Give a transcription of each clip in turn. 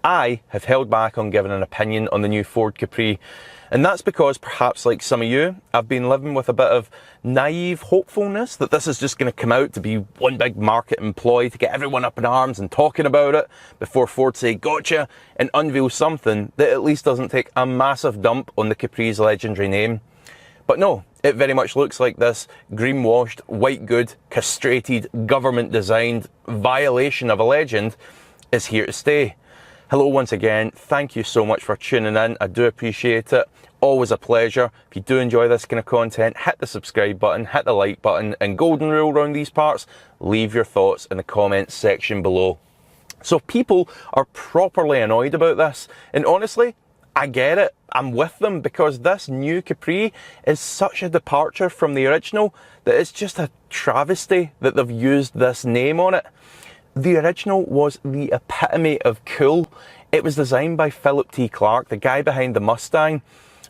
I have held back on giving an opinion on the new Ford Capri. And that's because, perhaps like some of you, I've been living with a bit of naive hopefulness that this is just going to come out to be one big marketing ploy to get everyone up in arms and talking about it before Ford say gotcha and unveil something that at least doesn't take a massive dump on the Capri's legendary name. But no, it very much looks like this greenwashed, white good, castrated, government designed violation of a legend is here to stay. Hello once again, thank you so much for tuning in, I do appreciate it, always a pleasure. If you do enjoy this kind of content, hit the subscribe button, hit the like button, and golden rule around these parts, leave your thoughts in the comments section below. So people are properly annoyed about this, and honestly, I get it, I'm with them, because this new Capri is such a departure from the original that it's just a travesty that they've used this name on it. The original was the epitome of cool. It was designed by Philip T. Clark, the guy behind the Mustang.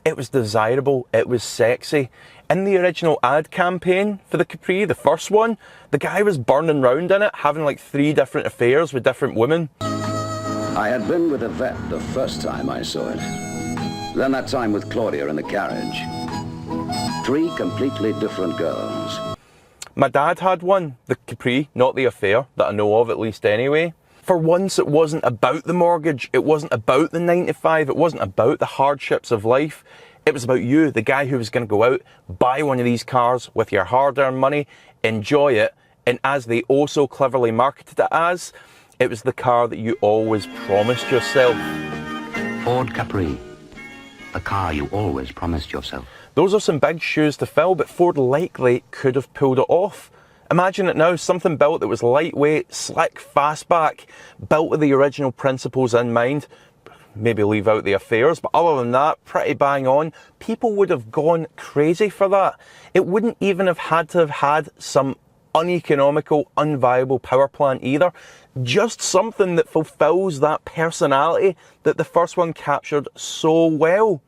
It was desirable, it was sexy. In the original ad campaign for the Capri, the first one, the guy was burning round in it, having like 3 different affairs with different women. I had been with Yvette the first time I saw it. Then that time with Claudia in the carriage. 3 completely different girls. My dad had one, the Capri, not the affair, that I know of at least anyway. For once it wasn't about the mortgage, it wasn't about the 9 to 5, it wasn't about the hardships of life. It was about you, the guy who was going to go out, buy one of these cars with your hard-earned money, enjoy it, and as they also cleverly marketed it as, it was the car that you always promised yourself. Ford Capri, the car you always promised yourself. Those are some big shoes to fill, but Ford likely could have pulled it off. Imagine it now, something built that was lightweight, slick, fastback, built with the original principles in mind. Maybe leave out the affairs, but other than that, pretty bang on. People would have gone crazy for that. It wouldn't even have had some uneconomical, unviable power plant either. Just something that fulfills that personality that the first one captured so well.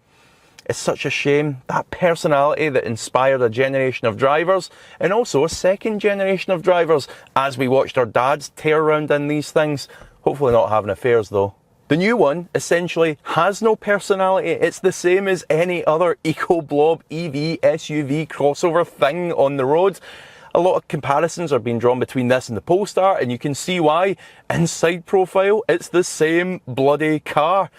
It's such a shame, that personality that inspired a generation of drivers, and also a second generation of drivers, as we watched our dads tear around in these things. Hopefully not having affairs though. The new one essentially has no personality. It's the same as any other eco-blob EV SUV crossover thing on the road. A lot of comparisons are being drawn between this and the Polestar, and you can see why. Inside profile, it's the same bloody car.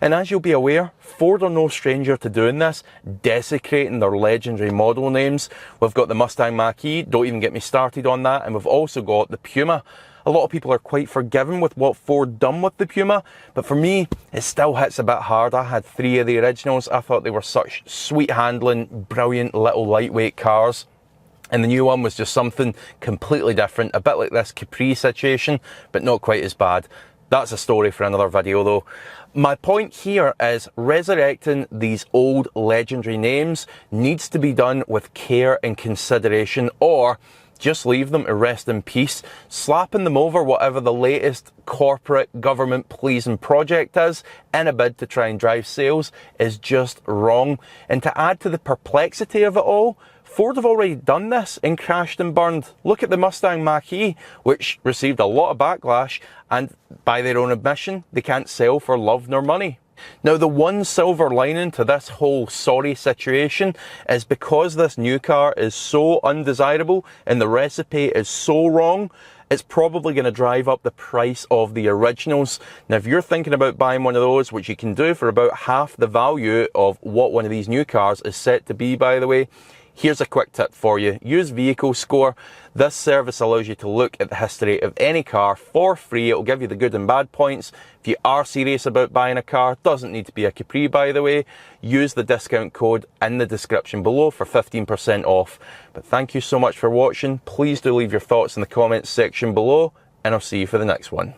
And as you'll be aware, Ford are no stranger to doing this, desecrating their legendary model names. We've got the Mustang Mach-E, don't even get me started on that, and we've also got the Puma. A lot of people are quite forgiving with what Ford done with the Puma, but for me, it still hits a bit hard. I had 3 of the originals. I thought they were such sweet handling, brilliant little lightweight cars. And the new one was just something completely different, a bit like this Capri situation, but not quite as bad. That's a story for another video though. My point here is resurrecting these old legendary names needs to be done with care and consideration, or just leave them to rest in peace. Slapping them over whatever the latest corporate government pleasing project is in a bid to try and drive sales is just wrong. And to add to the perplexity of it all, Ford have already done this and crashed and burned. Look at the Mustang Mach-E, which received a lot of backlash, and by their own admission, they can't sell for love nor money. Now, the one silver lining to this whole sorry situation is because this new car is so undesirable and the recipe is so wrong, it's probably going to drive up the price of the originals. Now, if you're thinking about buying one of those, which you can do for about half the value of what one of these new cars is set to be, by the way, here's a quick tip for you. Use Vehicle Score. This service allows you to look at the history of any car for free. It'll give you the good and bad points. If you are serious about buying a car, doesn't need to be a Capri by the way, use the discount code in the description below for 15% off. But thank you so much for watching. Please do leave your thoughts in the comments section below, and I'll see you for the next one.